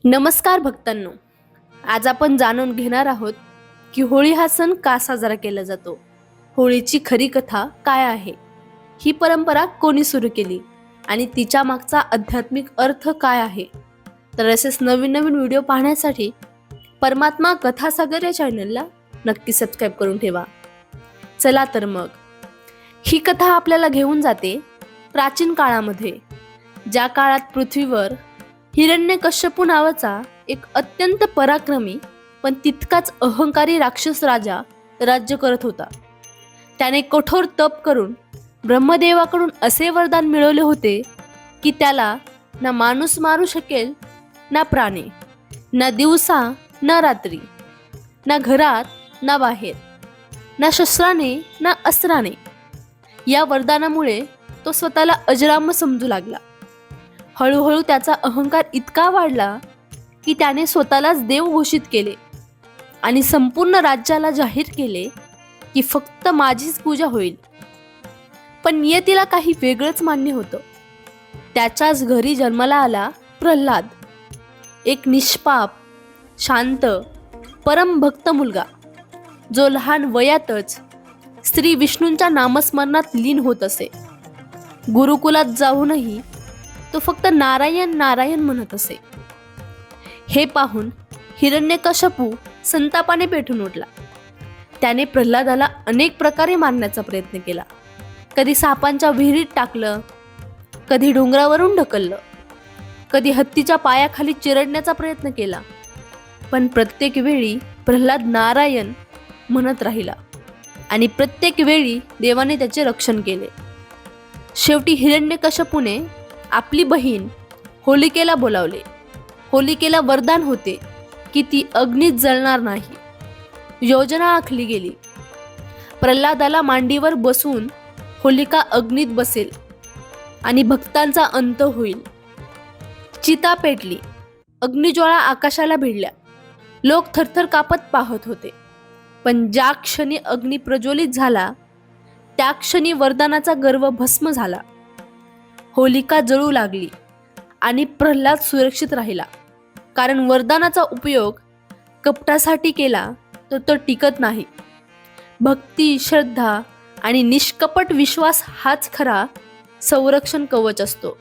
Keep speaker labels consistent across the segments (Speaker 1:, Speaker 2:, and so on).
Speaker 1: नमस्कार भक्तांनो, आज आपण जाणून घेणार आहोत की होळी हा सण का साजरा केला जातो. होळीची खरी कथा काय आहे, ही परंपरा कोणी सुरू केली आणि तिच्या मागचा आध्यात्मिक अर्थ काय आहे. तर असेच नवीन नवीन व्हिडिओ पाहण्यासाठी परमात्मा कथासागर या चॅनलला नक्की सबस्क्राईब करून ठेवा. चला तर मग, ही कथा आपल्याला घेऊन जाते प्राचीन काळामध्ये, ज्या काळात पृथ्वीवर हिरण्यकश्यपू नावाचा एक अत्यंत पराक्रमी पण तितकाच अहंकारी राक्षस राजा राज्य करत होता. त्याने कठोर तप करून ब्रह्मदेवाकडून असे वरदान मिळवले होते की त्याला ना माणूस मारू शकेल, ना प्राणी, ना दिवसा ना रात्री, ना घरात ना बाहेर, ना शस्त्राने ना अस्त्राने. या वरदानामुळे तो स्वतःला अजराम समजू लागला. हळूहळू त्याचा अहंकार इतका वाढला की त्याने स्वतःलाच देव घोषित केले आणि संपूर्ण राज्याला जाहीर केले की फक्त माझीच पूजा होईल. पण नियतीला काही वेगळंच मान्य होतं. त्याच्याच घरी जन्माला आला प्रल्हाद, एक निष्पाप, शांत, परमभक्त मुलगा, जो लहान वयातच श्री विष्णूंच्या नामस्मरणात लीन होत असे. गुरुकुलात जाऊनही तो फक्त नारायण नारायण म्हणत असे. हे पाहून हिरण्यकश्यपू संतापाने पेटून उठला. त्याने प्रल्हादाला अनेक प्रकारे मारण्याचा प्रयत्न केला. कधी सापांच्या विहिरीत टाकलं, कधी डोंगरावरून ढकललं, कधी हत्तीच्या पायाखाली चिरडण्याचा प्रयत्न केला. पण प्रत्येक वेळी प्रल्हाद नारायण म्हणत राहिला आणि प्रत्येक वेळी देवाने त्याचे रक्षण केले. शेवटी हिरण्यकश्यपूने आपली बहीण होलिकेला बोलावले. होलिकेला वरदान होते की ती अग्नीत जळणार नाही. योजना आखली गेली. प्रल्हादाला मांडीवर बसून होलिका अग्नीत बसेल आणि भक्तांचा अंत होईल. चिता पेटली, अग्निज्वाळा आकाशाला भिडल्या. लोक थरथर कापत पाहत होते. पण ज्या क्षणी अग्नी प्रज्वलित झाला, त्या क्षणी वरदानाचा गर्व भस्म झाला. होलिका जळू लागली आणि प्रल्हाद सुरक्षित राहिला. कारण वरदानाचा उपयोग कपटासाठी केला तर तो टिकत नाही. भक्ती, श्रद्धा आणि निष्कपट विश्वास हाच खरा संरक्षण कवच असतो.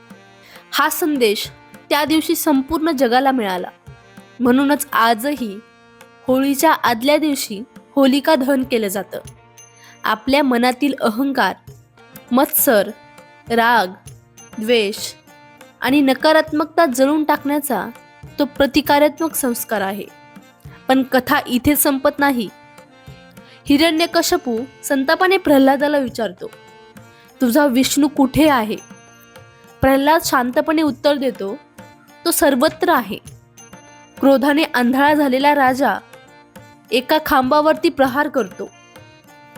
Speaker 1: हा संदेश त्या दिवशी संपूर्ण जगाला मिळाला. म्हणूनच आजही होळीच्या आदल्या दिवशी होलिका दहन केलं जातं. आपल्या मनातील अहंकार, मत्सर, राग, द्वेष आणि नकारात्मकता जळून टाकण्याचा तो प्रतिकारात्मक संस्कार आहे. पण कथा इथे संपत नाही. हिरण्यकश्यपू संतापाने प्रल्हादाला विचारतो, तुझा विष्णू कुठे आहे? प्रल्हाद शांतपणे उत्तर देतो, तो सर्वत्र आहे. क्रोधाने आंधळा झालेला राजा एका खांबावरती प्रहार करतो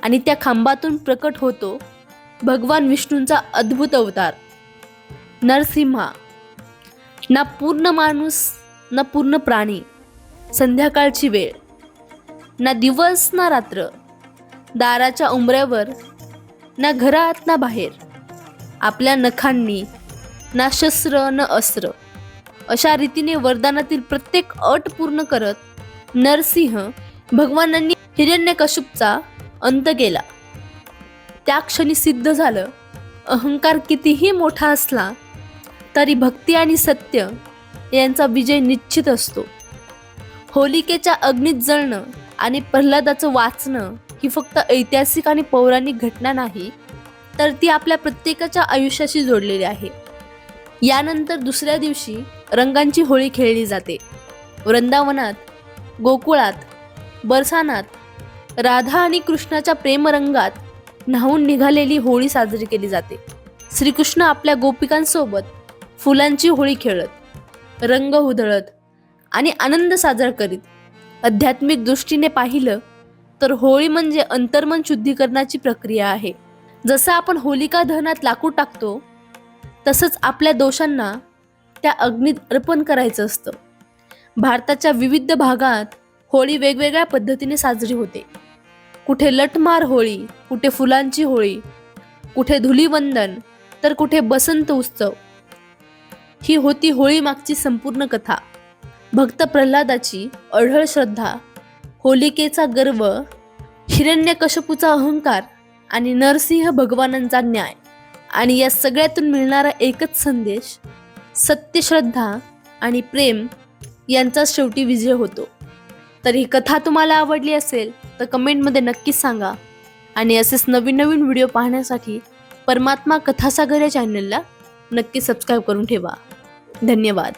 Speaker 1: आणि त्या खांबातून प्रकट होतो भगवान विष्णूंचा अद्भुत अवतार नरसिंहा. ना पूर्ण माणूस ना पूर्ण प्राणी, संध्याकाळची वेळ, ना दिवस ना रात्र, दाराच्या उंबऱ्यावर ना घरात ना बाहेर, आपल्या नखांनी ना शस्त्र न अस्त्र, अशा रीतीने वरदानातील प्रत्येक अट पूर्ण करत नरसिंह भगवानांनी हिरण्यकश्यपूचा अंत केला. त्या क्षणी सिद्ध झालं, अहंकार कितीही मोठा असला तरी भक्ती आणि सत्य यांचा विजय निश्चित असतो. होलिकेच्या अग्नीत जळणं आणि प्रल्हादाचं वाचणं ही फक्त ऐतिहासिक आणि पौराणिक घटना नाही, तर ती आपल्या प्रत्येकाच्या आयुष्याशी जोडलेली आहे. यानंतर दुसऱ्या दिवशी रंगांची होळी खेळली जाते. वृंदावनात, गोकुळात, बरसानात राधा आणि कृष्णाच्या प्रेमरंगात न्हावून निघालेली होळी साजरी केली जाते. श्रीकृष्ण आपल्या गोपिकांसोबत फुलांची होळी खेळत, रंग उधळत आणि आनंद साजरा करीत. आध्यात्मिक दृष्टीने पाहिलं तर होळी म्हणजे अंतर्मन शुद्धीकरणाची प्रक्रिया आहे. जसं आपण होलिका दहनात लाकूड टाकतो, तसंच आपल्या दोषांना त्या अग्नीत अर्पण करायचं असतं. भारताच्या विविध भागात होळी वेगवेगळ्या पद्धतीने साजरी होते. कुठे लठमार होळी, कुठे फुलांची होळी, कुठे धुलीवंदन, तर कुठे बसंत उत्सव. ही होती होळी मागची संपूर्ण कथा. भक्त प्रल्हादाची अढळ श्रद्धा, होलिकेचा गर्व, हिरण्यकश्यपूचा अहंकार आणि नरसिंह भगवानांचा न्याय, आणि या सगळ्यातून मिळणारा एकच संदेश, सत्यश्रद्धा आणि प्रेम यांचा शेवटी विजय होतो. तर ही कथा तुम्हाला आवडली असेल तर कमेंटमध्ये नक्कीच सांगा, आणि असेच नवीन नवीन व्हिडिओ पाहण्यासाठी परमात्मा कथासागर या चॅनलला नक्की सबस्क्राईब करून ठेवा. धन्यवाद.